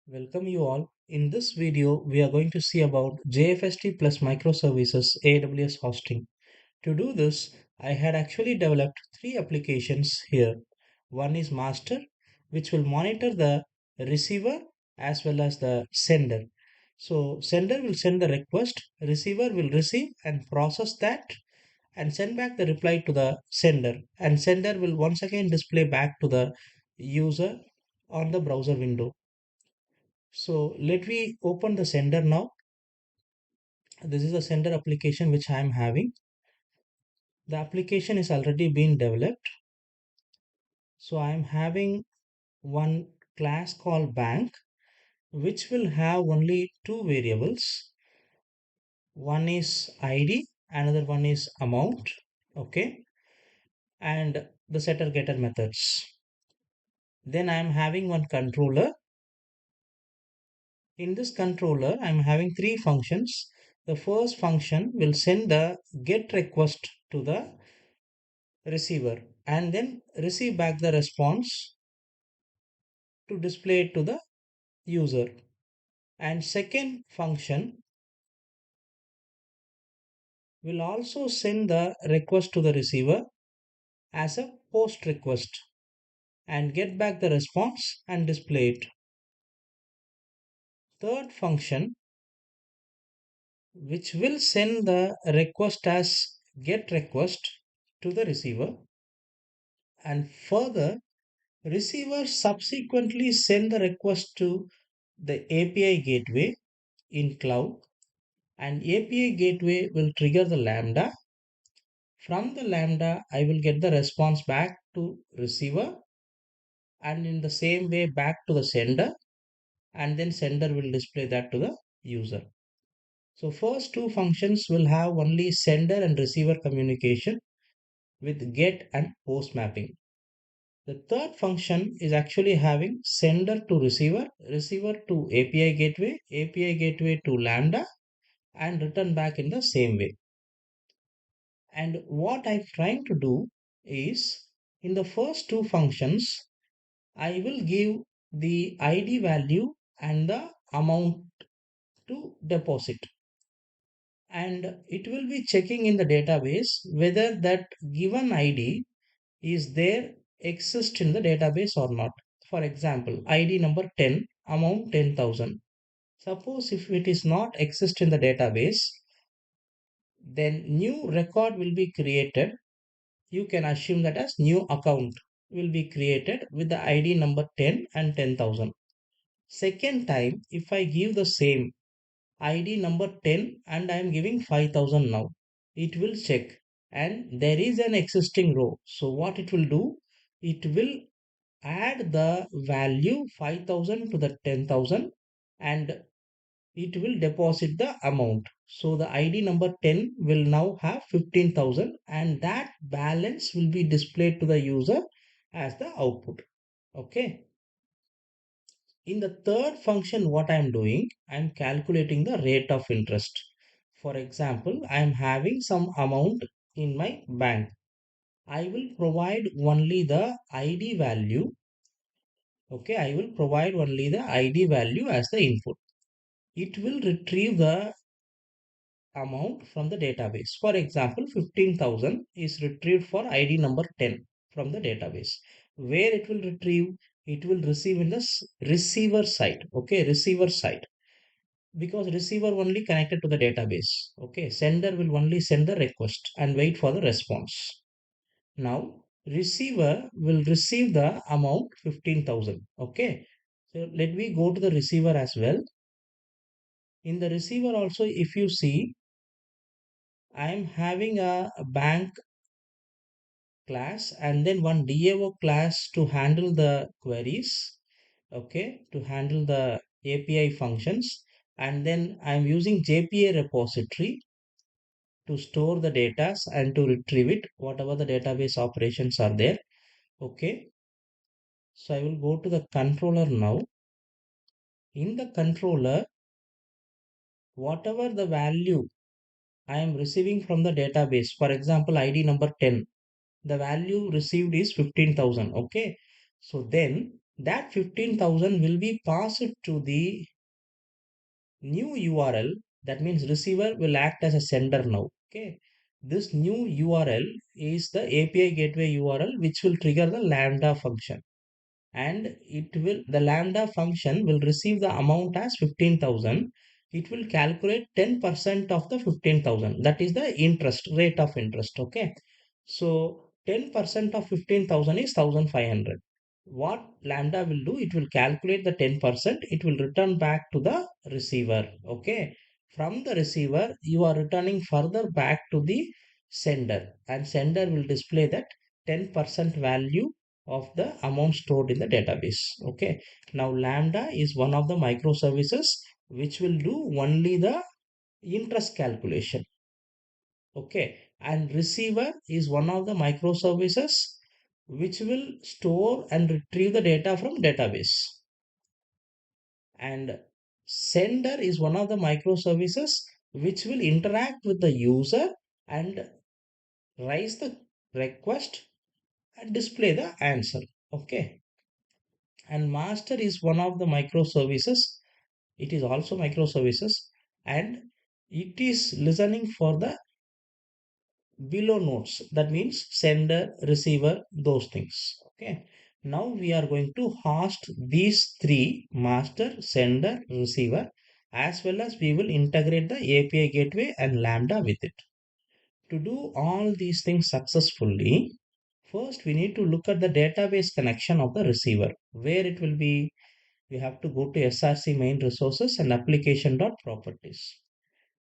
Welcome you all. In this video, we are going to see about JFSD plus microservices AWS hosting. To do this, I had actually developed three applications here. One is master, which will monitor the receiver as well as the sender. So sender will send the request, receiver will receive and process that and send back the reply to the sender. And sender will once again display back to the user on the browser window. So let me open the sender now. This is a sender application which I am having. The application is already been developed. So I am having one class called bank, which will have only two variables. One is ID, another one is amount. Okay. And the setter getter methods. Then I am having one controller. In this controller, I'm having three functions. The first function will send the get request to the receiver and then receive back the response to display it to the user. And second function will also send the request to the receiver as a post request and get back the response and display it. Third function, which will send the request as get request to the receiver, and further receiver subsequently send the request to the API gateway in cloud, and API gateway will trigger the Lambda. From the Lambda, I will get the response back to receiver and in the same way back to the sender, and then sender will display that to the user. So first two functions will have only sender and receiver communication with get and post mapping. The third function is actually having sender to receiver, receiver to API gateway to Lambda, and return back in the same way. And what I'm trying to do is in the first two functions, I will give the ID value and the amount to deposit. And it will be checking in the database whether that given ID is there exist in the database or not. For example, ID number 10, amount 10,000. Suppose if it is not exist in the database, then new record will be created. You can assume that as new account will be created with the ID number 10 and 10,000. Second time, if I give the same ID number 10 and I am giving 5,000 now, it will check and there is an existing row. So what it will do, it will add the value 5,000 to the 10,000 and it will deposit the amount. So the ID number 10 will now have 15,000 and that balance will be displayed to the user as the output. Okay. In the third function, what I am doing, I am calculating the rate of interest. For example, I am having some amount in my bank. I will provide only the ID value. Okay, I will provide only the ID value as the input. It will retrieve the amount from the database. For example, 15,000 is retrieved for ID number 10 from the database. Where it will retrieve? It will receive in the receiver side. Okay, receiver side. Because receiver only connected to the database. Okay, sender will only send the request and wait for the response. Now, receiver will receive the amount 15,000. Okay, so let me go to the receiver as well. In the receiver also, if you see, I am having a bank class and then one DAO class to handle the queries, okay, to handle the API functions. And then I'm using JPA repository to store the data and to retrieve it, whatever the database operations are there. Okay, so I will go to the controller now. In the controller, whatever the value I am receiving from the database, for example, ID number 10, the value received is 15,000. Okay, so then That 15,000 will be passed to the new URL. That means receiver will act as a sender now. Okay. This new URL is the API gateway URL which will trigger the Lambda function, and the Lambda function will receive the amount as 15,000. It will calculate 10% of the 15,000, that is the interest rate of interest. Okay, so 10% of 15,000 is 1,500. What Lambda will do, it will calculate the 10%, it will return back to the receiver. Okay, from the receiver you are returning further back to the sender, and sender will display that 10% value of the amount stored in the database. Okay, now Lambda is one of the microservices which will do only the interest calculation. Okay, and receiver is one of the microservices which will store and retrieve the data from database, and sender is one of the microservices which will interact with the user and raise the request and display the answer. Okay, and master is one of the microservices, it is also microservices, and it is listening for the below nodes, that means sender, receiver, those things. Okay, now we are going to host these three: master, sender, receiver, as well as we will integrate the API gateway and Lambda with it. To do all these things successfully, first we need to look at the database connection of the receiver. Where it will be, we have to go to src main resources and application.properties.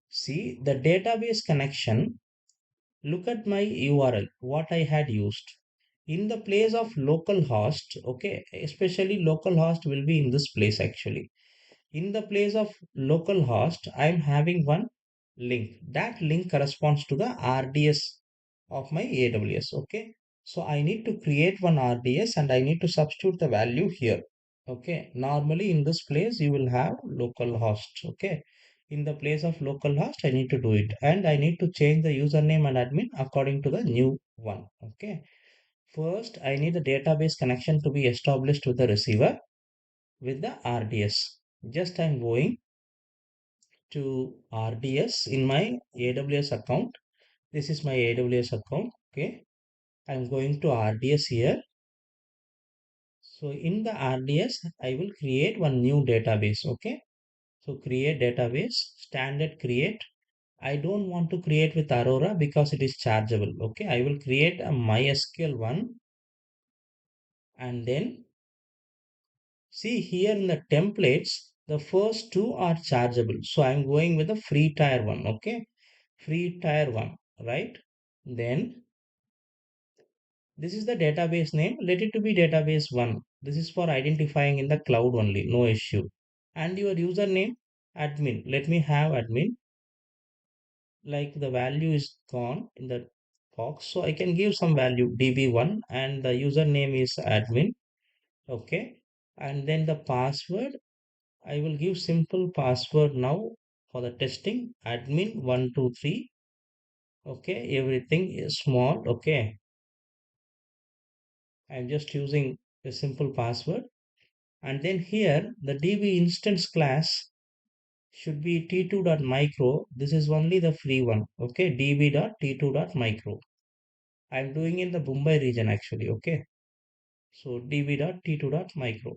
See the database connection. Look at my URL, what I had used. In the place of localhost, okay, especially localhost will be in this place actually. In the place of localhost, I am having one link. That link corresponds to the RDS of my AWS. Okay. So I need to create one RDS and I need to substitute the value here. Okay. Normally in this place you will have localhost. Okay. In the place of localhost, I need to do it, and I need to change the username and admin according to the new one. Okay. First, I need the database connection to be established with the receiver with the RDS. Just I'm going to RDS in my AWS account. This is my AWS account. Okay. I'm going to RDS here. So in the RDS, I will create one new database. Okay. So create database, standard create. I don't want to create with Aurora because it is chargeable. Okay. I will create a MySQL one, and then see here in the templates, the first two are chargeable. So I'm going with the free tier one. Okay. Free tier one, right? Then this is the database name. Let it to be database one. This is for identifying in the cloud only. No issue. And your username, admin. Let me have admin. Like the value is gone in the box. So I can give some value db1 and the username is admin. Okay. And then the password, I will give simple password now for the testing, admin 123. Okay, everything is small. Okay, I'm just using a simple password. And then here the DB instance class should be t2.micro. This is only the free one. Okay, db.t2.micro. I'm doing in the Mumbai region actually. Okay, so db.t2.micro.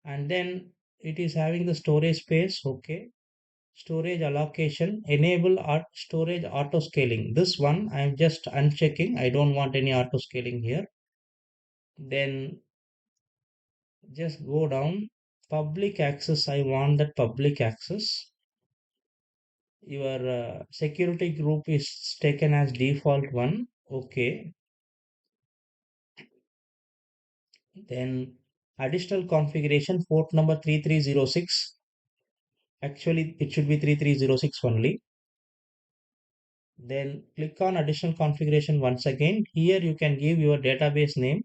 And then it is having the storage space. Okay, storage allocation, enable storage auto scaling. This one I am just unchecking. I don't want any auto scaling here. Then just go down. Public access, I want that public access. Your security group is taken as default one. Okay. Then additional configuration, port number 3306. Actually, it should be 3306 only. Then click on additional configuration once again. Here you can give your database name.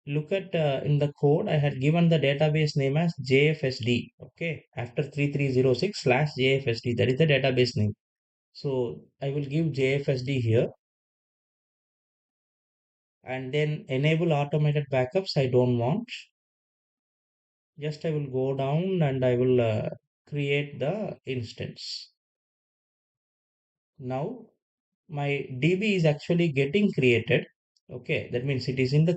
Look at in the code, I had given the database name as JFSD. Okay, after 3306 slash JFSD, that is the database name. So I will give JFSD here, and then enable automated backups. I don't want. Just I will go down and I will create the instance. Now my DB is actually getting created. Okay, that means it is in the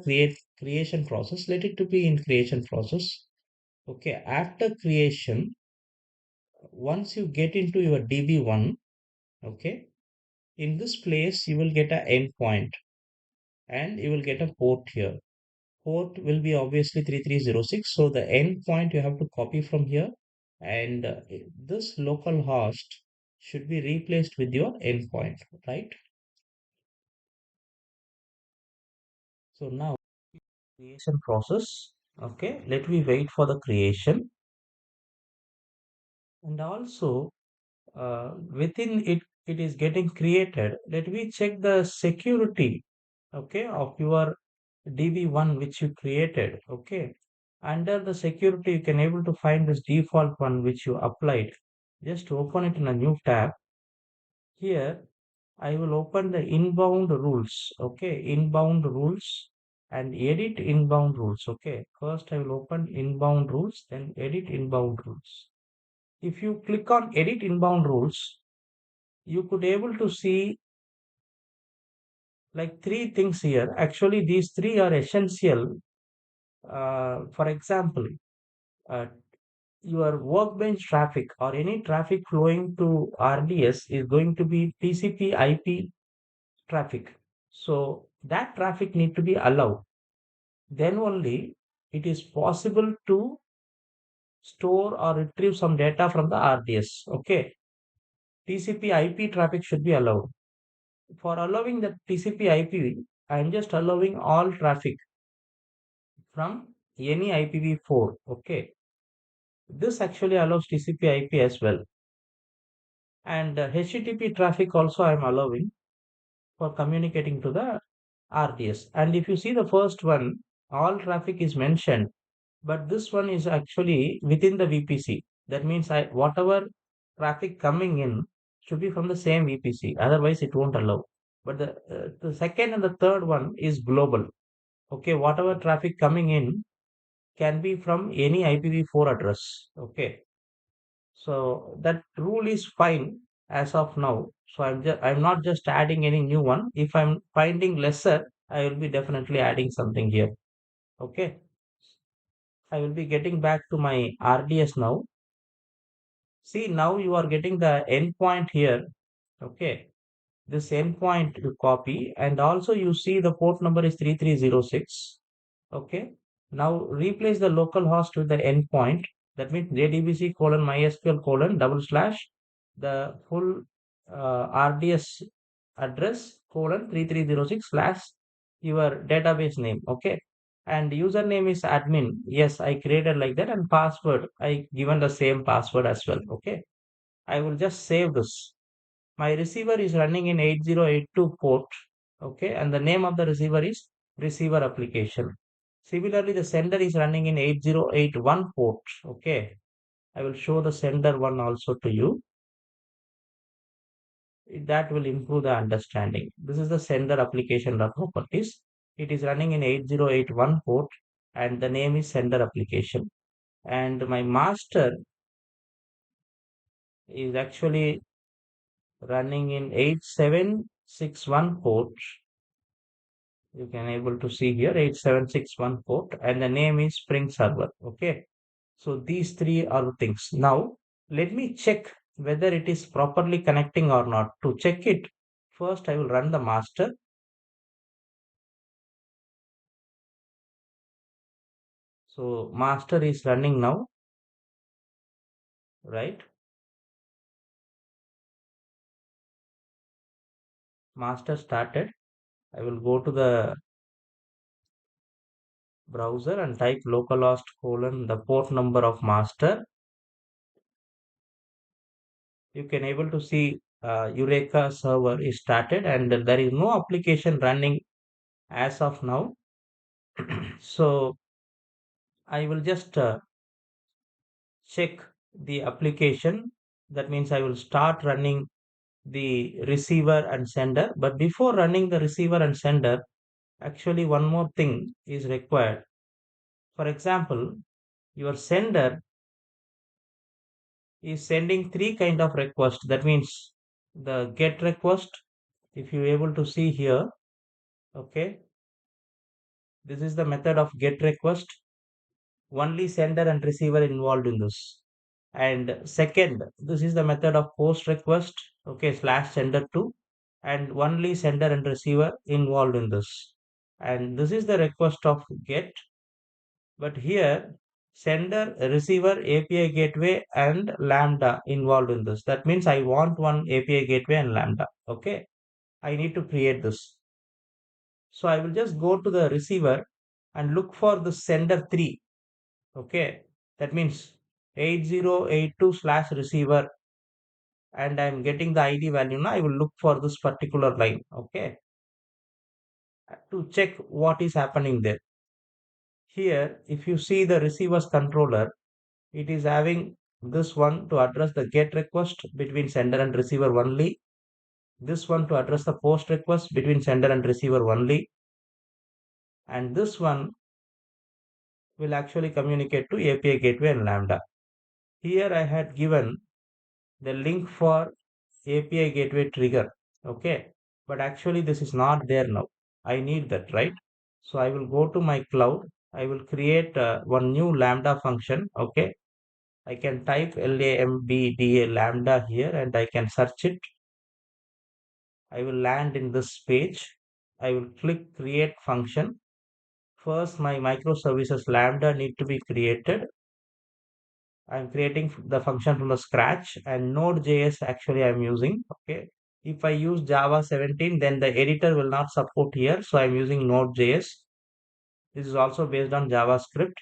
creation process. Let it to be in creation process. Okay, after creation, once you get into your DB1, okay, in this place you will get a endpoint and you will get a port here. Port will be obviously 3306. So the endpoint you have to copy from here, and this local host should be replaced with your endpoint, right? So now creation process. Okay, let me wait for the creation, and also within it is getting created. Let me check the security, okay, of your DB1 which you created. Okay, under the security you can able to find this default one which you applied. Just open it in a new tab. Here I will open the inbound rules. Okay, inbound rules, and edit inbound rules. Okay, first I will open inbound rules, then edit inbound rules. If you click on edit inbound rules, you could able to see like three things here. Actually, these three are essential. For example, uh, your workbench traffic or any traffic flowing to RDS is going to be TCP IP traffic. So that traffic need to be allowed. Then only it is possible to store or retrieve some data from the RDS. Okay. TCP IP traffic should be allowed. For allowing the TCP IP, I am just allowing all traffic from any IPv4. Okay. This actually allows TCP IP as well. And HTTP traffic also I am allowing for communicating to the RDS. And if you see the first one, all traffic is mentioned, but this one is actually within the VPC. That means whatever traffic coming in should be from the same VPC. Otherwise, it won't allow. But the second and the third one is global. Okay, whatever traffic coming in can be from any IPv4 address. Okay, so that rule is fine as of now. So I'm not just adding any new one. If I'm finding lesser, I will be definitely adding something here. Okay, I will be getting back to my RDS now. See, now you are getting the endpoint here. Okay, this endpoint you copy, and also you see the port number is 3306. Okay, now replace the local host with the endpoint. That means JDBC colon MySQL colon double slash the full RDS address colon 3306 slash your database name. Okay, and username is admin. Yes, I created like that, and password I given the same password as well. Okay, I will just save this. My receiver is running in 8082 port. Okay, and the name of the receiver is receiver application. Similarly, the sender is running in 8081 port. Okay, I will show the sender one also to you. That will improve the understanding. This is the sender application properties. It is running in 8081 port, and the name is sender application. And my master is actually running in 8761 port. You can able to see here 8761 port, and the name is Spring Server. Okay, so these three are the things. Now let me check whether it is properly connecting or not. To check it, first I will run the master. So master is running now, right? Master started. I will go to the browser and type localhost colon the port number of master. You can able to see Eureka server is started, and there is no application running as of now. So I will just check the application. That means I will start running the receiver and sender. But before running the receiver and sender, actually one more thing is required. For example, your sender is sending three kind of request. That means the get request, if you able to see here, okay, this is the method of get request. Only sender and receiver involved in this. And second, this is the method of post request, okay, slash sender to, and only sender and receiver involved in this. And this is the request of get, but here sender, receiver, API gateway, and Lambda involved in this. That means I want one API gateway and Lambda. Okay, I need to create this. So I will just go to the receiver and look for the sender 3. Okay, that means 8082 slash receiver, and I'm getting the ID value. Now I will look for this particular line. Okay, to check what is happening there. Here, if you see the receiver's controller, it is having this one to address the get request between sender and receiver only, this one to address the post request between sender and receiver only, and this one will actually communicate to API gateway and Lambda. Here I had given the link for API gateway trigger. Okay, but actually this is not there now. I need that, right? So I will go to my cloud. I will create one new Lambda function. Okay, I can type LAMBDA Lambda here and I can search it. I will land in this page. I will click create function. First, my microservices Lambda need to be created. I'm creating the function from the scratch, and Node.js actually I'm using. Okay. If I use Java 17, then the editor will not support here. So I'm using Node.js. This is also based on JavaScript.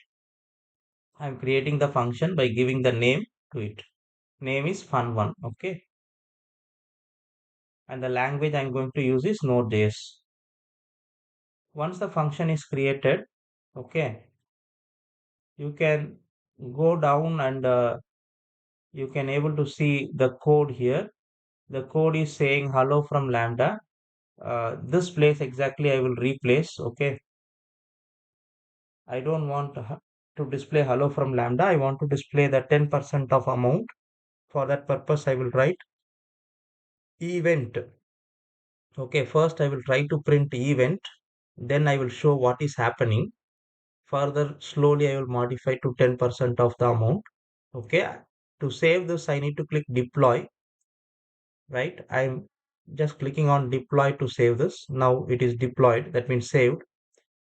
I'm creating the function by giving the name to it. Name is fun1. Okay. And the language I'm going to use is Node.js. Once the function is created, okay, you can go down and you can able to see the code here. The code is saying hello from Lambda. This place exactly I will replace. Okay, I don't want to display hello from Lambda. I want to display the 10% of amount. For that purpose, I will write event. Okay, first I will try to print event. Then I will show what is happening. Further, slowly I will modify to 10% of the amount. Okay, to save this, I need to click deploy, right? I'm just clicking on deploy to save this. Now it is deployed, that means saved.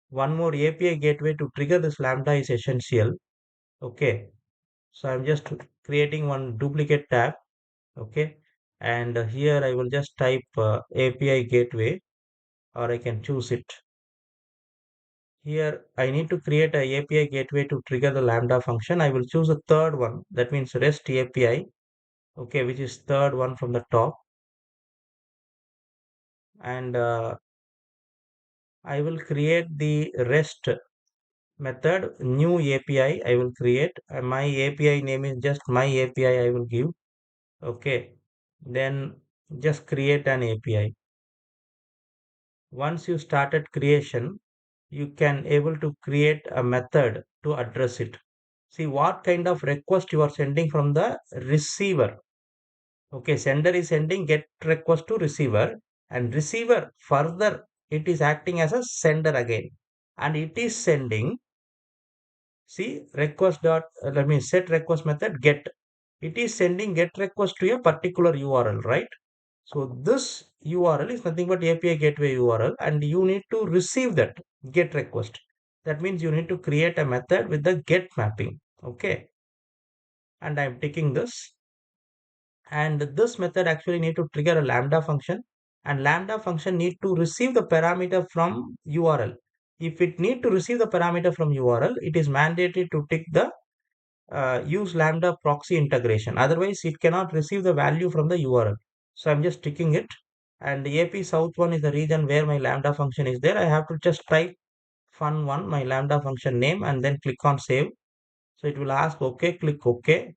One more API gateway to trigger this Lambda is essential. Okay, so I'm just creating one duplicate tab. Okay, and here I will just type API gateway, or I can choose it. Here I need to create a API gateway to trigger the Lambda function. I will choose a third one, that means REST API. Okay, which is third one from the top, and I will create the REST method new API. I will create my API name is just my API. I will give. Okay, then just create an API. Once you started creation, you can able to create a method to address it. See what kind of request you are sending from the receiver. Okay, sender is sending get request to receiver, and receiver further it is acting as a sender again, and it is sending, see, request dot let me set request method get, it is sending get request to a particular URL, right? So this URL is nothing but API gateway URL, and you need to receive that get request. That means you need to create a method with the get mapping. Okay, and I'm taking this, and this method actually need to trigger a Lambda function, and Lambda function need to receive the parameter from URL. If it need to receive the parameter from URL, it is mandatory to tick the use Lambda proxy integration. Otherwise, it cannot receive the value from the URL. So I'm just ticking it. And the AP South one is the region where my Lambda function is there. I have to just type fun1, my Lambda function name, and then click on save. So it will ask OK, click OK.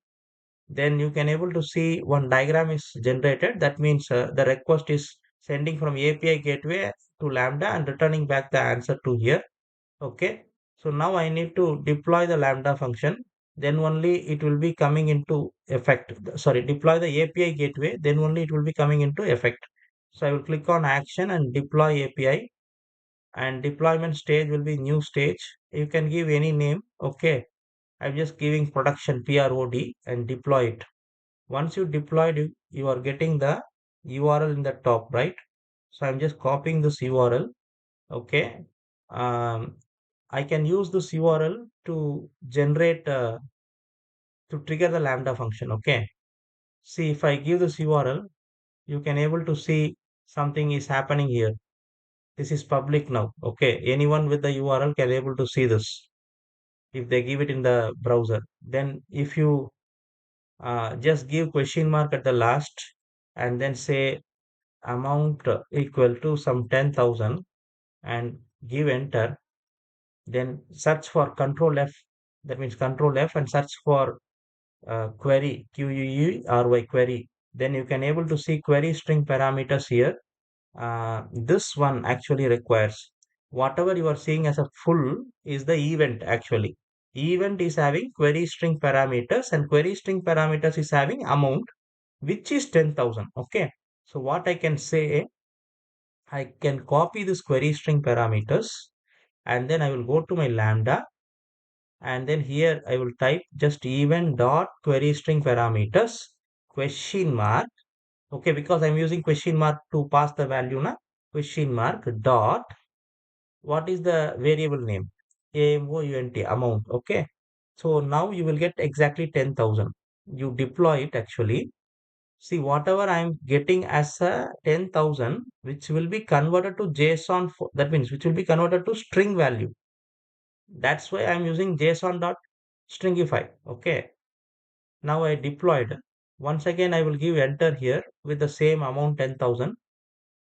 Then you can able to see one diagram is generated. That means the request is sending from API gateway to Lambda and returning back the answer to here. Okay. So now I need to deploy the Lambda function. then only it will be coming into effect. Sorry, deploy the API gateway, then only it will be coming into effect. So I will click on action and deploy API, and deployment stage will be new stage. You can give any name. Okay. I'm just giving production PROD and deploy it. Once you deployed, you are getting the URL in the top, right? So I'm just copying this URL. Okay. Um, I can use this URL to generate, to trigger the Lambda function. Okay. See, if I give this URL, you can able to see something is happening here. This is public now. Okay. Anyone with the URL can able to see this if they give it in the browser. Then if you just give question mark at the last and then say amount equal to some 10,000 and give enter, then search for control F. That means control F and search for query, QUERY query. Then you can able to see query string parameters here. This one actually requires whatever you are seeing as a full is the event actually. Event is having query string parameters, and query string parameters is having amount, which is 10,000. Okay. So what I can say, I can copy this query string parameters, and then I will go to my Lambda, and then here I will type just event dot query string parameters question mark. Okay, because I'm using question mark to pass the value now. Question mark dot, what is the variable name? AMOUNT, amount. Okay. So now you will get exactly 10,000. You deploy it actually. See, whatever I'm getting as a 10,000, which will be converted to JSON, that means which will be converted to string value. That's why I'm using JSON dot stringify. Okay. Now I deployed. Once again, I will give enter here with the same amount 10,000.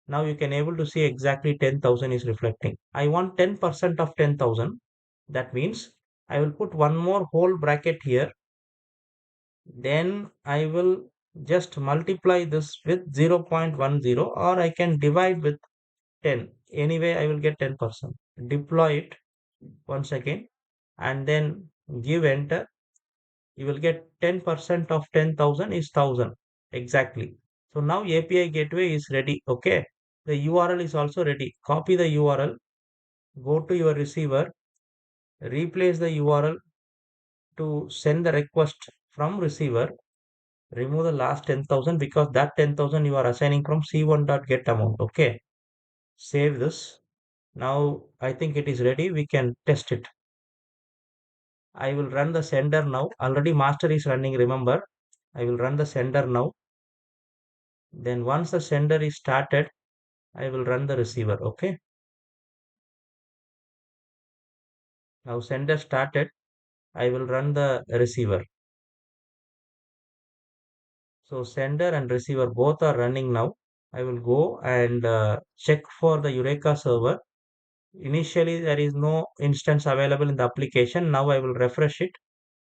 Now you can able to see exactly 10,000 is reflecting. I want 10% of 10,000. That means I will put one more whole bracket here. Then I will just multiply this with 0.10, or I can divide with 10. Anyway, I will get 10%. Deploy it once again and then give enter. You will get 10% of 10,000 is 1,000 exactly. So now API gateway is ready. Okay. The URL is also ready. Copy the URL, go to your receiver, replace the URL to send the request from receiver. Remove the last 10,000 because that 10,000 you are assigning from C1.getAmount. Okay. Save this. Now I think it is ready. We can test it. I will run the sender now. Already master is running, remember. I will run the sender now. Then once the sender is started, I will run the receiver. Okay. Now sender started. I will run the receiver. So sender and receiver both are running now. I will go and check for the Eureka server. Initially, there is no instance available in the application. Now I will refresh it.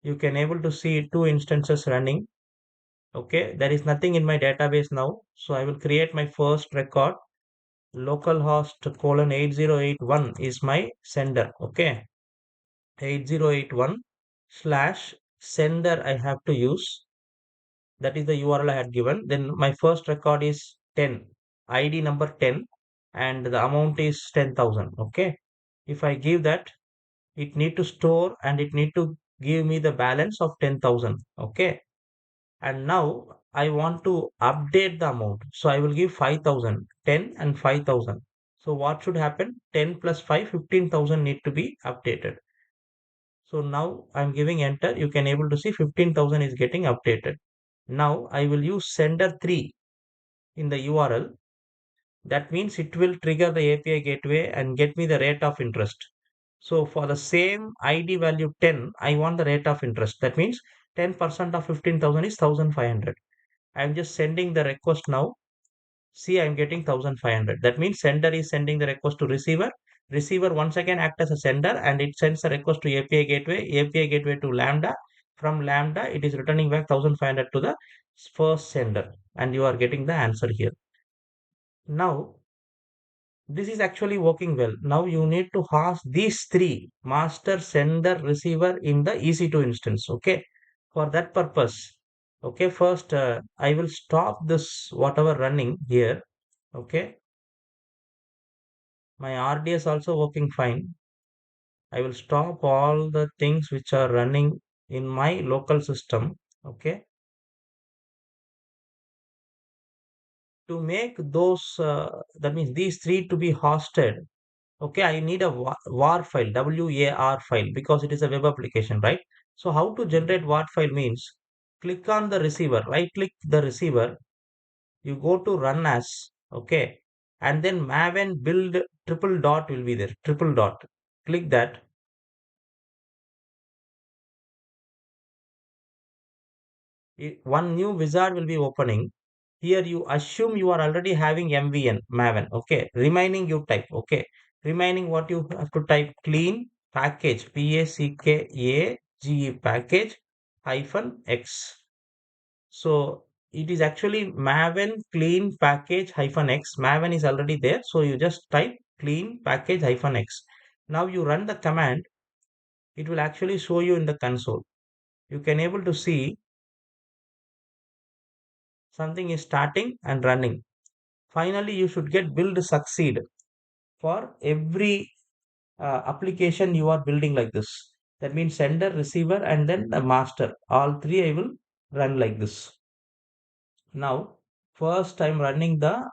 You can able to see two instances running. Okay, there is nothing in my database now. So I will create my first record. Localhost colon 8081 is my sender. Okay, 8081 slash sender I have to use. That is the URL I had given. Then my first record is 10, ID number 10, and the amount is 10,000. Okay. If I give that, it need to store and it need to give me the balance of 10,000. Okay. And now I want to update the amount. So I will give 5,000, 10 and 5,000. So what should happen? 10 plus 5, 15,000 need to be updated. So now I'm giving enter. You can able to see 15,000 is getting updated. Now I will use sender 3 in the URL. That means it will trigger the API gateway and get me the rate of interest. So for the same ID value 10, I want the rate of interest. That means 10% of 15,000 is 1,500. I'm just sending the request now. See, I'm getting 1,500. That means sender is sending the request to receiver. Receiver once again act as a sender and it sends a request to API gateway, API gateway to Lambda. From Lambda, it is returning back 1,500 to the first sender, and you are getting the answer here. Now This is actually working well. Now you need to host these three, master, sender, receiver, in the EC2 instance. Okay. For that purpose, okay, first I will stop this whatever running here. Okay. My RDS also working fine. I will stop all the things which are running in my local system. Okay. To make those, that means these three to be hosted. Okay, I need a var file, WAR file, because it is a web application, right? So how to generate var file means, click on the receiver, right click the receiver, you go to run as, okay, and then maven build triple dot will be there, triple dot. Click that. One new wizard will be opening. Here you assume you are already having MVN, Maven. Okay. Remaining you type. Okay. Remaining what you have to type, clean package, PACKAGE package hyphen X. So it is actually Maven clean package hyphen X. Maven is already there. So you just type clean package hyphen X. Now you run the command. It will actually show you in the console. You can able to see something is starting and running. Finally, you should get build succeed for every application you are building like this. That means sender, receiver, and then the master. All three I will run like this. Now, first I'm running the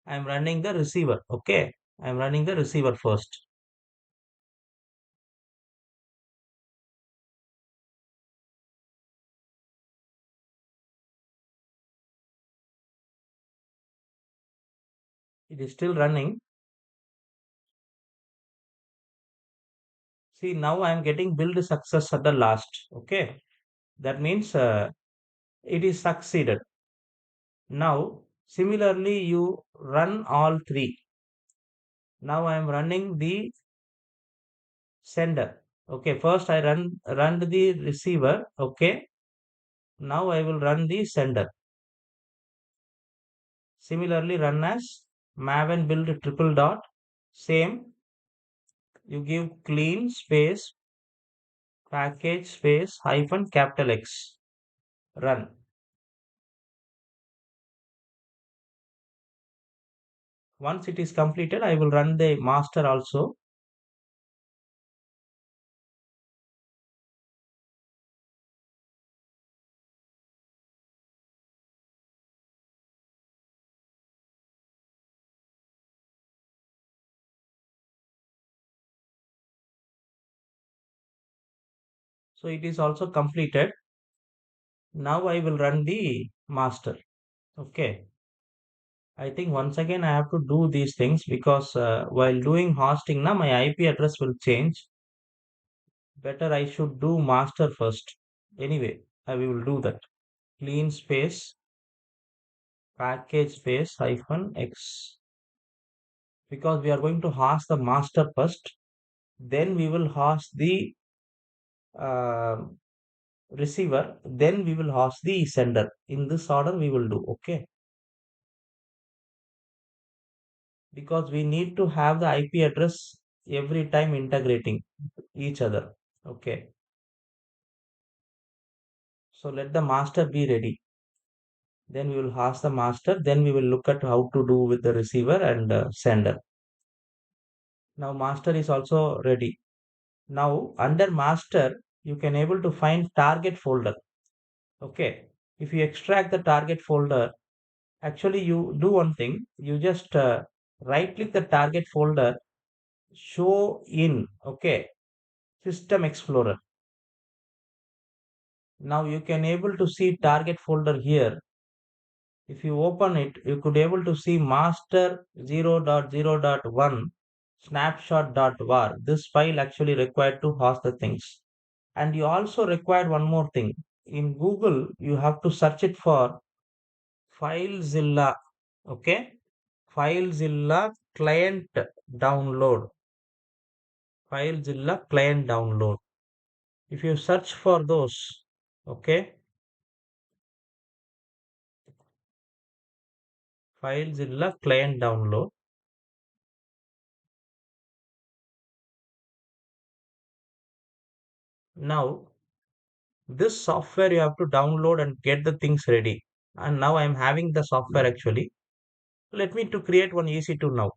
receiver. Okay, I'm running the receiver first. It is still running. See, now I am getting build success at the last. Okay, that means it is succeeded. Now, similarly, you run all three. Now I am running the sender. Okay, first I run the receiver. Okay, now I will run the sender. Similarly, run as maven build triple dot. Same, you give clean space package space hyphen capital X. Run. Once it is completed, I will run the master also. So it is also completed. Now I will run the master. Okay. I think once again I have to do these things because while doing hosting now my IP address will change. Better I should do master first. Anyway, I will do that. Clean space package space hyphen X, because we are going to host the master first. Then we will host the uh, receiver. Then we will host the sender. In this order we will do. Okay, because we need to have the IP address every time integrating each other. Okay. So let the master be ready. Then we will ask the master. Then we will look at how to do with the receiver and sender. Now master is also ready. Now under master, you can able to find target folder. Okay. If you extract the target folder, actually you do one thing. You just right click the target folder, show in. Okay. System Explorer. Now you can able to see target folder here. If you open it, you could able to see master 0.0.1 snapshot.var. This file actually required to host the things. And you also required one more thing. In Google, you have to search it for FileZilla. Okay? FileZilla client download. FileZilla client download. If you search for those, okay? FileZilla client download. Now, this software you have to download and get the things ready. And now I'm having the software actually. Let me to create one EC2 now.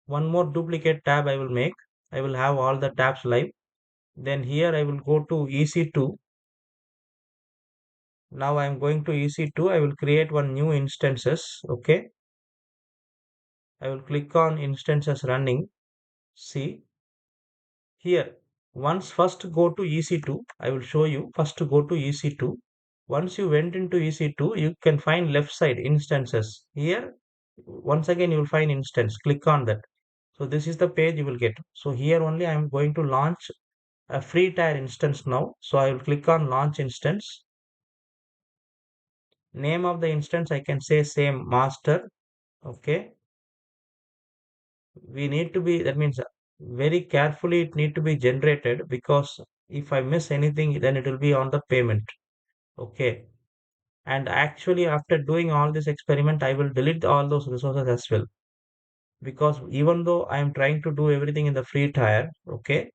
One more duplicate tab I will make. I will have all the tabs live. Then here I will go to EC2. Now I am going to EC2. I will create one new instances. Okay. I will click on instances running. See here. Once first go to EC2. I will show you. First to go to EC2. Once you went into EC2, you can find left side instances. Here, once again you will find instance. Click on that. So this is the page you will get. So here only I am going to launch a free tier instance now. So I will click on launch instance. Name of the instance I can say same master. Okay. We need to be, that means very carefully it need to be generated, because if I miss anything then it will be on the payment. Okay. And actually after doing all this experiment I will delete all those resources as well, because even though I am trying to do everything in the free tier, okay,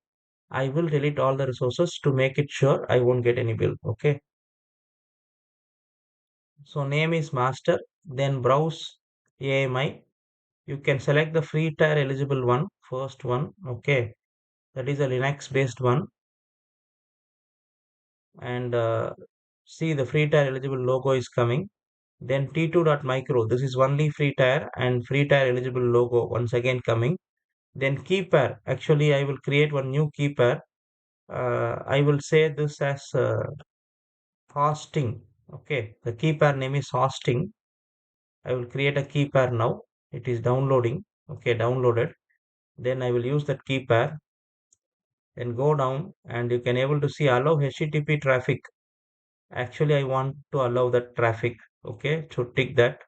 I will delete all the resources to make it sure I won't get any bill. Okay. So name is master, then browse AMI. You can select the free tier eligible one, first one. Okay. That is a Linux based one. And see the free tier eligible logo is coming. Then T2.micro. This is only free tier and free tier eligible logo once again coming. Then key pair. Actually, I will create one new key pair. I will say this as hosting. Okay. The key pair name is hosting. I will create a key pair now. It is downloading. Okay, downloaded. Then I will use that key pair. Then go down and you can able to see allow HTTP traffic. Actually, I want to allow that traffic. Okay, so tick that.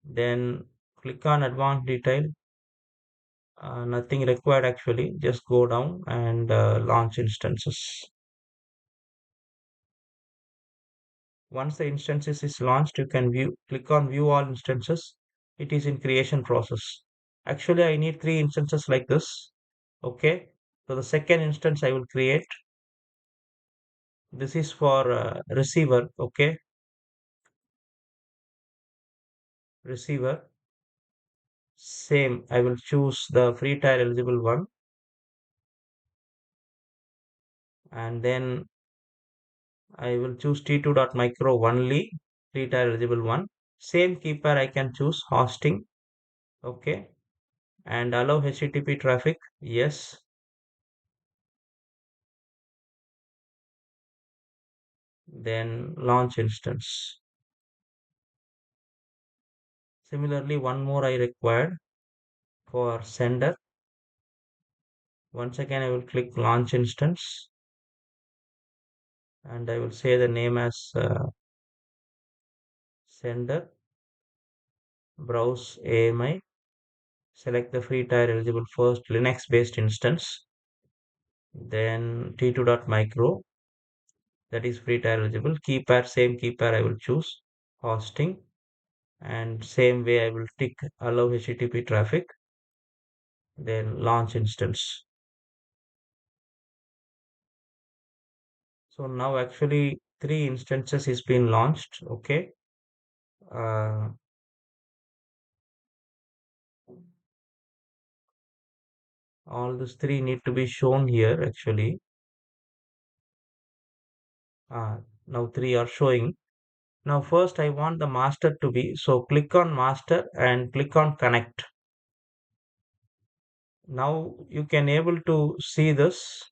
Then click on advanced detail. Nothing required actually. Just go down and launch instances. Once the instances is launched, you can view, click on view all instances. It is in creation process. Actually, I need 3 instances like this. Okay. So the second instance I will create. This is for receiver. Okay. Receiver. Same. I will choose the free tier eligible one. And then I will choose T2.micro only. Free tier eligible one. Same keeper I can choose hosting. Okay. And allow HTTP traffic. Yes. Then launch instance. Similarly, one more I required for sender. Once again, I will click launch instance and I will say the name as sender, browse AMI, select the free tier eligible first Linux based instance, then T2.micro, that is free tier eligible, key pair, same key pair I will choose, hosting, and same way I will tick allow HTTP traffic, then launch instance. So now actually 3 instances is been launched. Okay. Uh, all these 3 need to be shown here actually. Now 3 are showing. Now first I want the master to be. So click on master and click on connect. Now you can able to see this.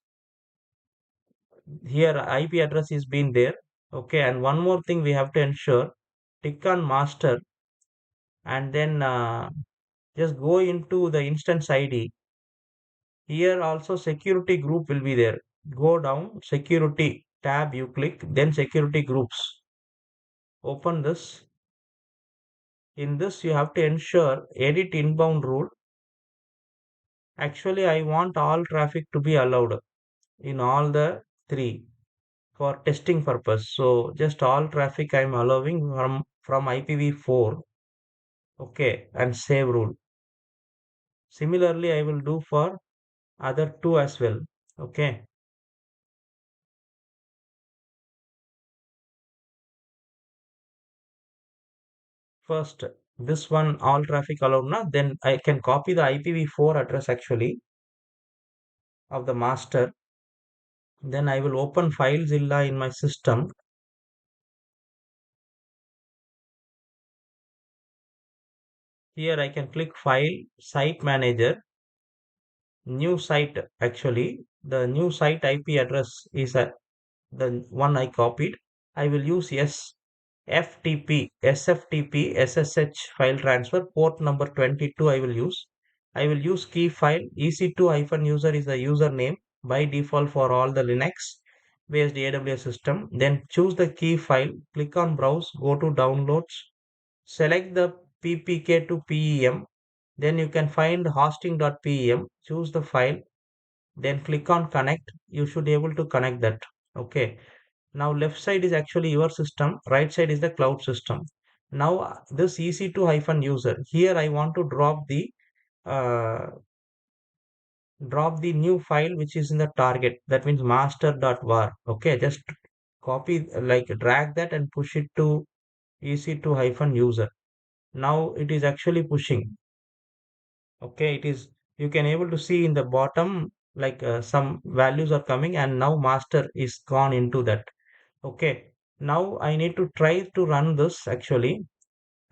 Here IP address is been there. Okay. And one more thing we have to ensure. Click on master and then just go into the instance ID. Here also security group will be there. Go down security tab, you click, then security groups. Open this. In this, you have to ensure edit inbound rule. Actually, I want all traffic to be allowed in all the 3 for testing purpose. So just all traffic I am allowing from IPv4. Okay, and save rule. Similarly, I will do for other two as well. Okay, first this one all traffic allowed now. Then I can copy the IPv4 address actually of the master. Then I will open FileZilla in my system. Here I can click File, Site Manager, New Site. Actually, the new site IP address is the one I copied. I will use SFTP, SSH file transfer, port number 22 I will use. I will use key file, EC2-user is the username by default for all the Linux based AWS system. Then choose the key file, click on browse, go to downloads, select the PPK to PEM. Then you can find hosting.pem, choose the file, then click on connect. You should be able to connect that. Okay, now left side is actually your system, right side is the cloud system. Now this EC2-user, here I want to uh, drop the new file which is in the target, that means master.var. Okay, just copy, like drag that and push it to EC2-user. Now it is actually pushing. Okay, it is, you can able to see in the bottom, like some values are coming, and now master is gone into that. Okay, now I need to try to run this actually.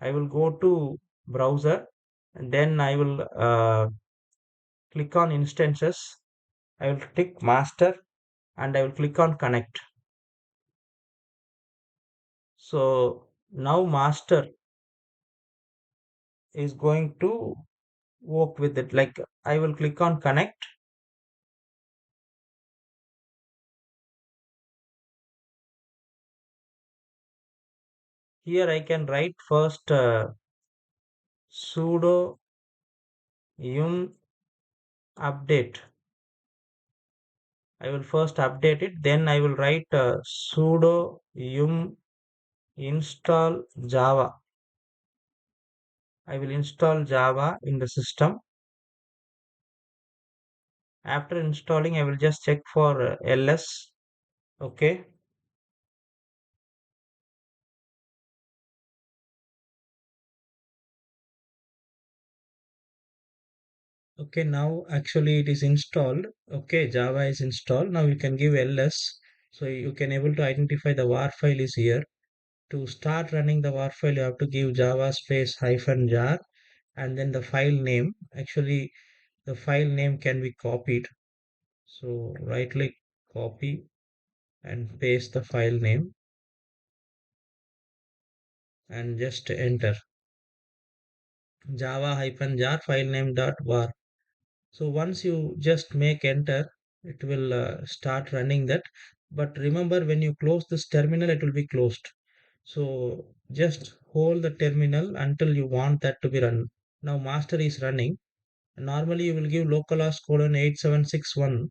I will go to browser, and then I will click on instances. I will click master and I will click on connect. So now master is going to work with it. Like I will click on connect. Here I can write first sudo yum update. I will first update it, then I will write sudo yum install Java. I will install Java in the system. After installing, I will just check for ls. Okay. Okay, now actually it is installed. Okay, Java is installed. Now you can give ls. So you can able to identify the war file is here. To start running the war file, you have to give Java space hyphen jar and then the file name. Actually, the file name can be copied. So right click, copy and paste the file name and just enter java hyphen jar file name dot var. So once you just make enter, it will start running that. But remember, when you close this terminal, it will be closed. So just hold the terminal until you want that to be run. Now master is running. Normally you will give localhost colon 8761,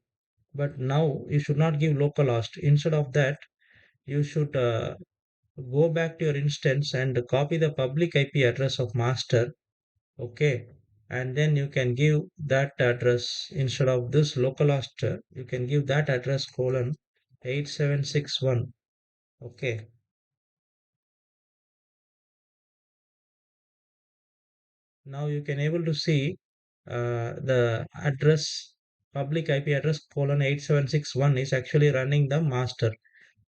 but now you should not give localhost. Instead of that, you should go back to your instance and copy the public IP address of master. Okay, and then you can give that address instead of this localhost, you can give that address colon 8761. Okay, now you can able to see the address, public IP address colon 8761 is actually running the master.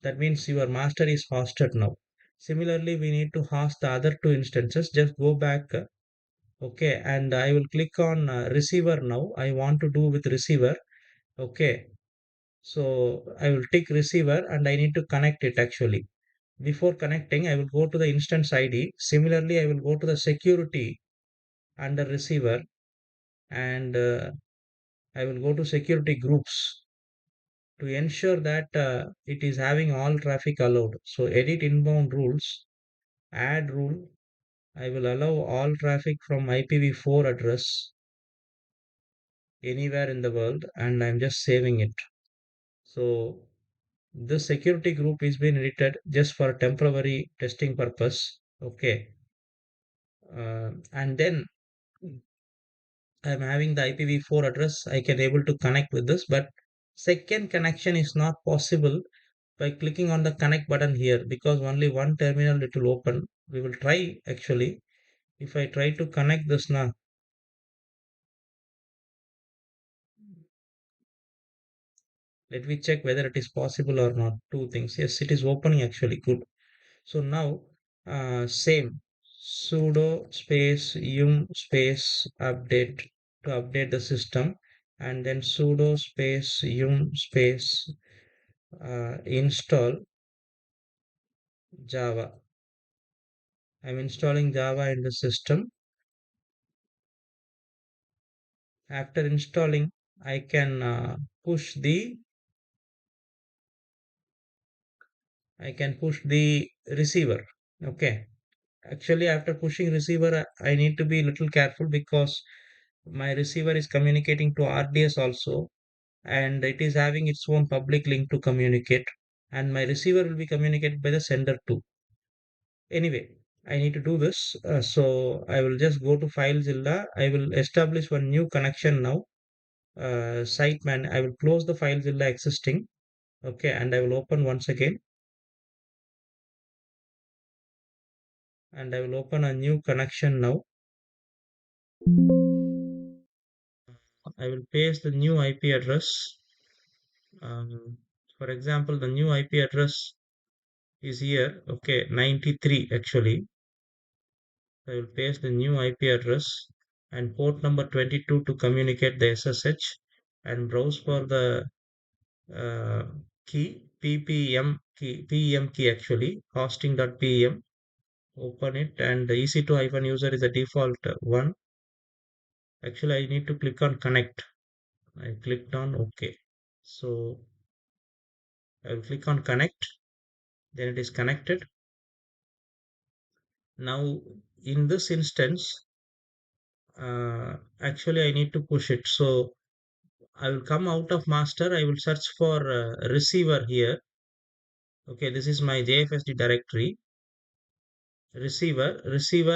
That means your master is hosted now. Similarly, we need to host the other two instances. Just go back. Okay, and I will click on receiver now. I want to do with receiver. Okay, so I will tick receiver and I need to connect it actually. Before connecting, I will go to the instance ID. Similarly, I will go to the security under receiver and I will go to security groups to ensure that it is having all traffic allowed. So edit inbound rules, add rule. I will allow all traffic from IPv4 address anywhere in the world and I'm just saving it. So this security group is being edited just for temporary testing purpose. Okay. and then I'm having the IPv4 address. I can able to connect with this, but second connection is not possible by clicking on the connect button here because only one terminal it will open. We will try actually. If I try to connect this now, let me check whether it is possible or not. Two things. Yes, it is opening actually. Good. So now, same sudo space yum space update to update the system, and then sudo space yum space install Java. I'm installing Java in the system. After installing, I can push the receiver. Okay. Actually, after pushing receiver, I need to be a little careful because my receiver is communicating to RDS also, and it is having its own public link to communicate, and my receiver will be communicated by the sender too. Anyway, I need to do this. So I will just go to FileZilla. I will establish one new connection now. Siteman. I will close the FileZilla existing. Okay, and I will open once again, and I will open a new connection now. I will paste the new IP address. For example, the new IP address is here. Okay, 93 actually. I will paste the new IP address and port number 22 to communicate the SSH and browse for the uh, key PEM key actually hosting.pem. Open it, and the EC2-user is the default one. Actually, I need to click on connect. I clicked on OK. So I will click on connect. Then it is connected. Now in this instance, actually I need to push it. So I will come out of master. I will search for receiver here. Okay, this is my JFSD directory. Receiver.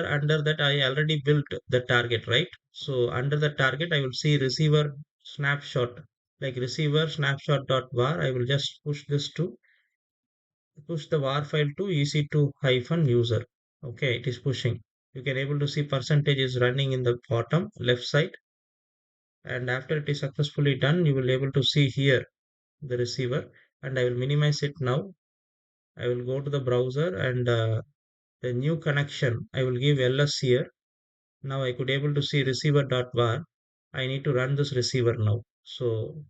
Under that I already built the target, right? So under the target, I will see receiver snapshot, like receiver snapshot.var. I will just push the var file to EC2 hyphen user. Okay, it is pushing. You can able to see percentage is running in the bottom left side. And after it is successfully done, you will able to see here the receiver, and I will minimize it now. I will go to the browser, and the new connection I will give ls here. Now I could able to see receiver.var. I need to run this receiver now. So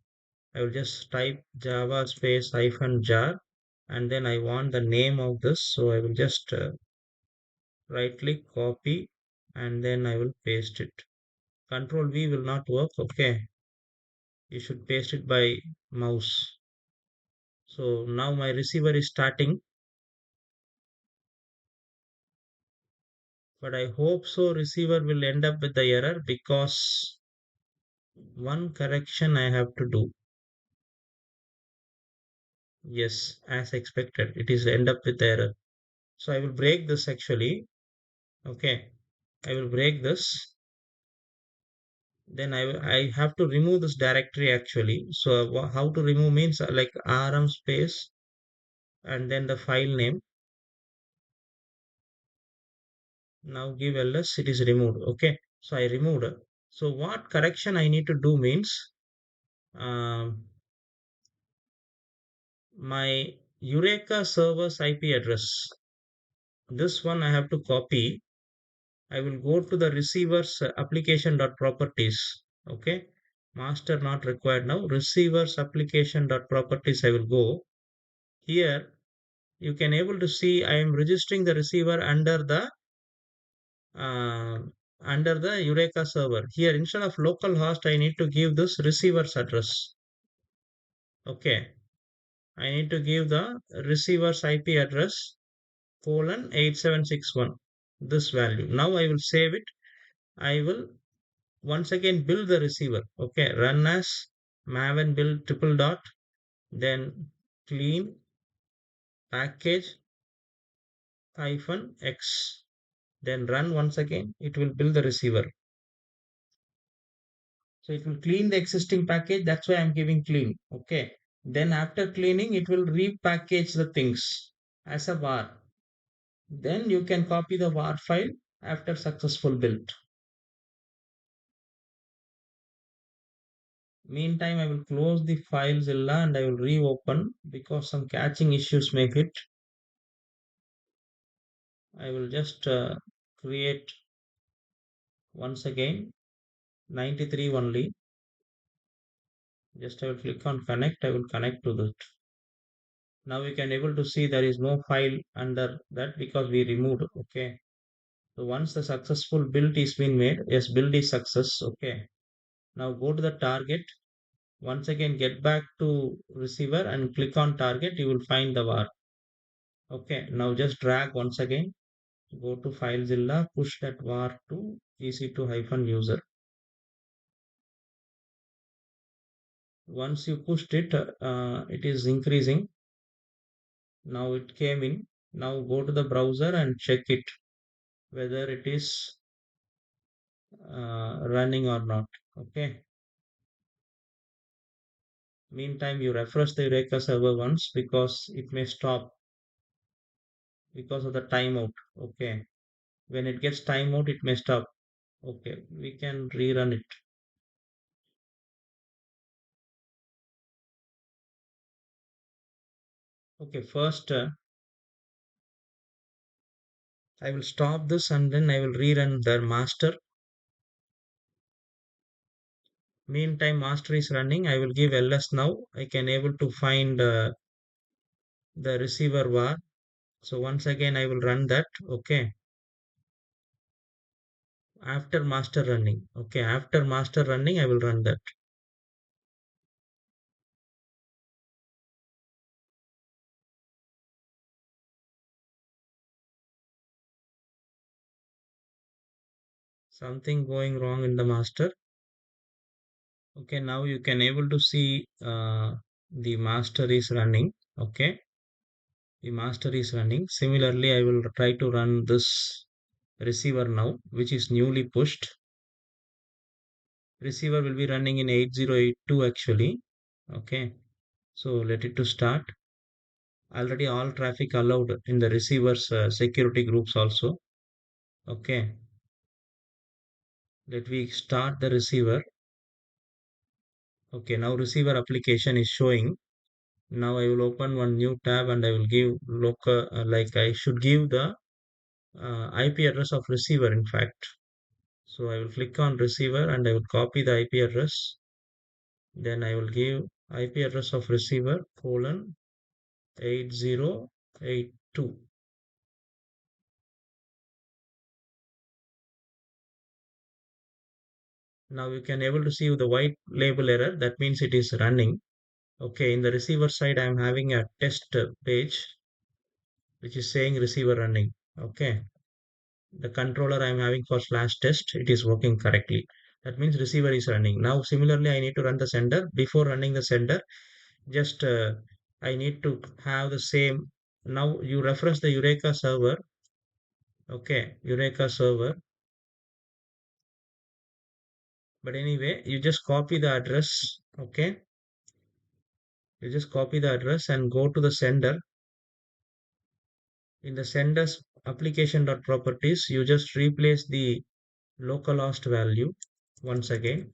I will just type java space hyphen jar, and then I want the name of this. So I will just right click copy, and then I will paste it. Control V will not work. Okay, you should paste it by mouse. So now my receiver is starting, but I hope so receiver will end up with the error because one correction I have to do. Yes, as expected, it is end up with the error. So I will break this actually. Okay, I will break this. Then I have to remove this directory actually. So how to remove means like rm space and then the file name. Now give ls, it is removed. Okay, so I removed. So what correction I need to do means um, my Eureka server's IP address. This one I have to copy. I will go to the receiver's application.properties. Okay, master not required now. Receiver's application.properties. I will go here. You can able to see I am registering the receiver uh, under the Eureka server. Here instead of localhost, I need to give this receiver's address. Okay, I need to give the receiver's IP address colon 8761, this value. Now I will save it. I will once again build the receiver. Okay, run as maven build triple dot, then clean package hyphen x. then run once again, it will build the receiver. So it will clean the existing package. That's why I'm giving clean. Okay. Then after cleaning, it will repackage the things as a var. Then you can copy the var file after successful build. Meantime, I will close the FileZilla and I will reopen because some catching issues make it. I will just create once again 93 only. Just I will click on connect. I will connect to that. Now you can able to see there is no file under that because we removed. Okay. So once the successful build is been made, yes, build is success. Okay. Now go to the target. Once again, get back to receiver and click on target. You will find the var. Okay. Now just drag once again. Go to FileZilla, push that var to EC2-user. Once you pushed it, it is increasing. Now it came in. Now go to the browser and check it whether it is running or not. Okay. Meantime, you refresh the Eureka server once because it may stop because of the timeout. Okay. When it gets timeout, it may stop. Okay. We can rerun it. Okay. First, I will stop this and then I will rerun the master. Meantime, master is running. I will give ls now. I can able to find the receiver var. So once again, I will run that. Okay. After master running. Okay. After master running, I will run that. Something going wrong in the master. Okay. Now you can able to see the master is running. Okay. The master is running. Similarly, I will try to run this receiver now, which is newly pushed. Receiver will be running in 8082 actually. Okay. So let it to start. Already all traffic allowed in the receiver's security groups also. Okay. Let we start the receiver. Okay. Now receiver application is showing. Now I will open one new tab and I will give local, like I should give the IP address of receiver in fact. So I will click on receiver and I will copy the IP address. Then I will give IP address of receiver colon 8082. Now you can able to see the white label error. That means it is running. Okay, in the receiver side, I am having a test page which is saying receiver running. Okay, the controller I am having for slash test, it is working correctly. That means receiver is running. Now, similarly, I need to run the sender. Before running the sender, just I need to have the same. Now you refresh the Eureka server. Okay, Eureka server. But anyway, you just copy the address. Okay, you just copy the address and go to the sender. In the sender's application.properties, you just replace the localhost value once again,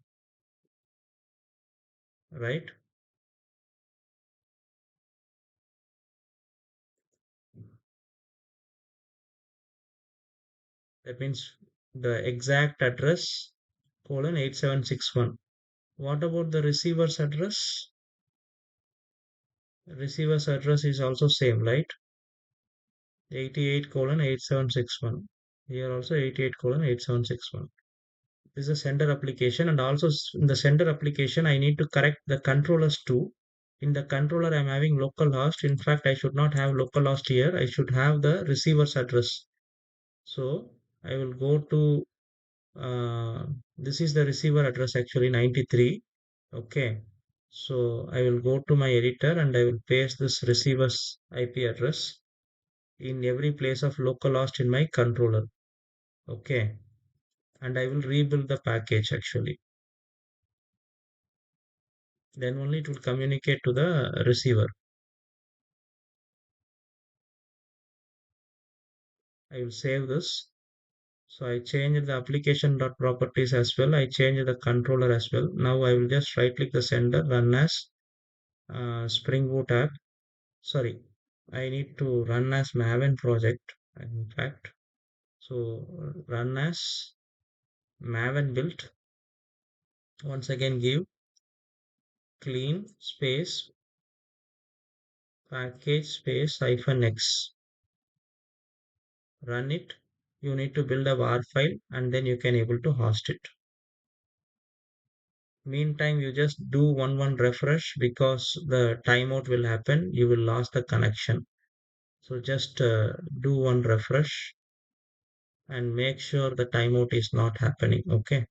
right? That means the exact address colon 8761. What about the receiver's address? Receiver's address is also same, right? 88 colon 8761. Here also 88 colon 8761. This is a sender application, and also in the sender application, I need to correct the controllers too. In the controller, I'm having localhost. In fact, I should not have localhost here. I should have the receiver's address. So I will go to this is the receiver address actually 93. Okay. So I will go to my editor and I will paste this receiver's IP address in every place of localhost in my controller. Okay, and I will rebuild the package actually. Then only it will communicate to the receiver. I will save this. So I changed the application dot properties as well. I changed the controller as well. Now I will just right click the sender, run as Spring Boot app. Sorry, I need to run as Maven project. In fact, so run as Maven build. Once again, give clean space package space hyphen x. Run it. You need to build a var file and then you can able to host it. Meantime, you just do one refresh because the timeout will happen. You will lose the connection. So just do one refresh and make sure the timeout is not happening. Okay.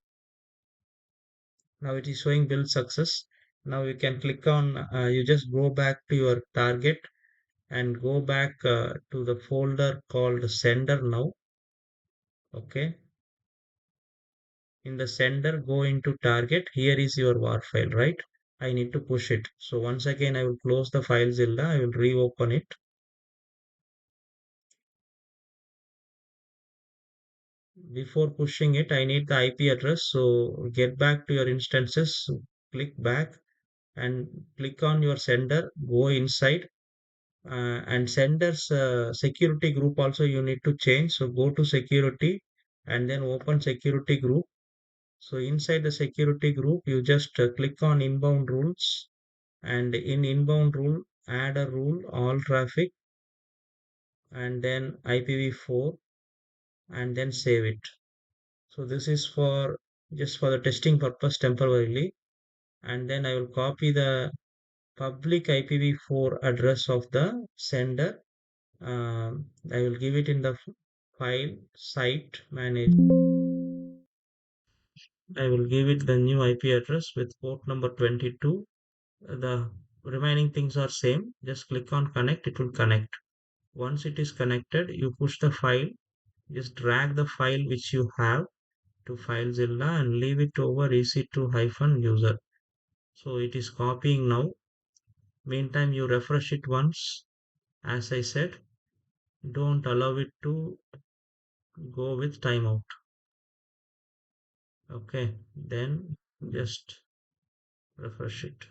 Now it is showing build success. Now you can click on, you just go back to your target and go back to the folder called sender now. Okay. In the sender, go into target. Here is your war file, right? I need to push it. So once again, I will close the FileZilla. I will reopen it. Before pushing it, I need the IP address. So get back to your instances, click back and click on your sender, go inside and sender's security group also you need to change. So go to security and then open security group. So inside the security group, you just click on inbound rules and in inbound rule, add a rule all traffic and then IPv4 and then save it. So this is for just for the testing purpose temporarily. And then I will copy the public IPv4 address of the sender. I will give it in the file site manage. I will give it the new IP address with port number 22. The remaining things are same. Just click on connect, it will connect. Once it is connected, you push the file, just drag the file which you have to FileZilla and leave it over EC2-user. So it is copying now. Meantime, you refresh it once. As I said, don't allow it to go with timeout. Okay, then just refresh it.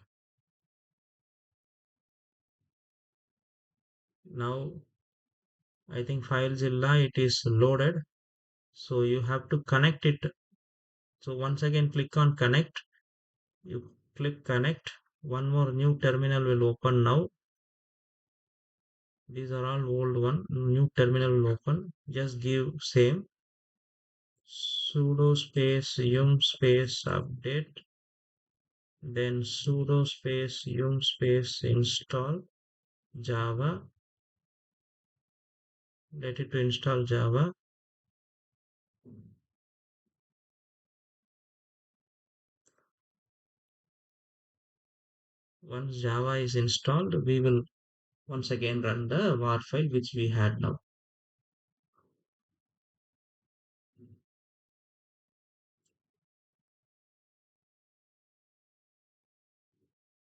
Now I think FileZilla it is loaded. So you have to connect it. So once again click on connect. You click connect. One more new terminal will open now. These are all old one. New terminal will open. Just give same sudo space yum space update. Then sudo space yum space install Java. Let it to install Java. Once Java is installed, we will once again run the var file which we had now.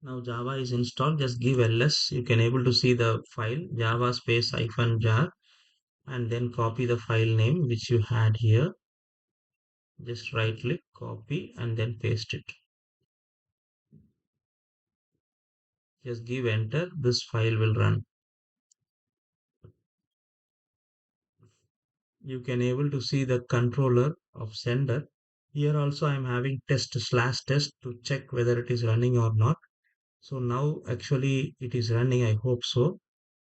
Now Java is installed. Just give ls. You can able to see the file java space hyphen jar and then copy the file name which you had here. Just right click, copy and then paste it. Just give enter. This file will run. You can able to see the controller of sender. Here also I am having test slash test to check whether it is running or not. So now actually it is running. I hope so.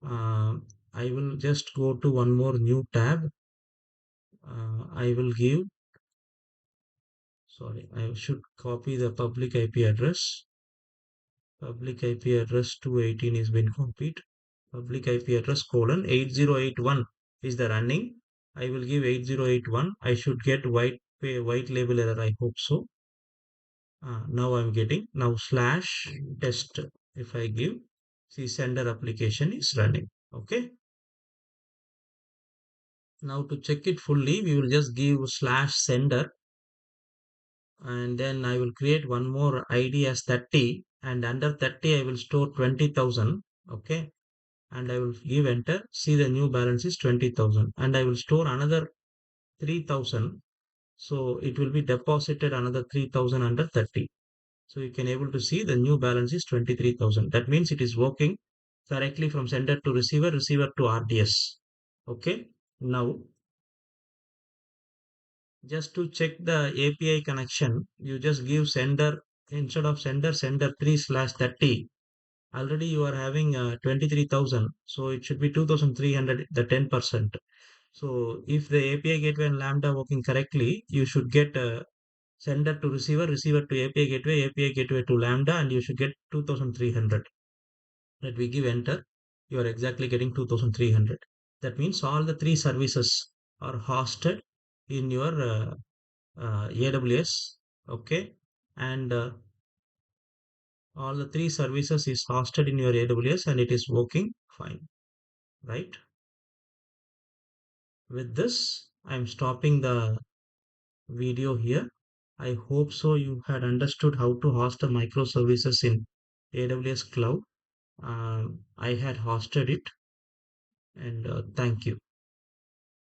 Uh, I will just go to one more new tab. I will give, sorry, I should copy the public IP address. Public IP address 218 is been copied. Public IP address colon 8081 is the running. I will give 8081. I should get white label error. I hope so. Now I'm getting now slash test. If I give, see sender application is running. Okay. Now to check it fully, we will just give slash sender, and then I will create one more ID as 30, and under 30 I will store 20,000. Okay, and I will give enter. See, the new balance is 20,000, and I will store another 3,000. So it will be deposited another 3,000 under 30. So you can able to see the new balance is 23,000. That means it is working correctly from sender to receiver, receiver to RDS. Okay. Now, just to check the API connection, you just give sender, instead of sender, sender 3 slash 30. Already you are having 23,000. So it should be 2,300, the 10%. So if the API gateway and Lambda working correctly, you should get sender to receiver, receiver to API gateway to Lambda, and you should get 2,300. Let we give enter. You are exactly getting 2,300. That means all the three services are hosted in your AWS. Okay, and all the three services is hosted in your AWS, and it is working fine, right? With this, I'm stopping the video here. I hope so you had understood how to host a microservices in AWS cloud. I had hosted it, and thank you.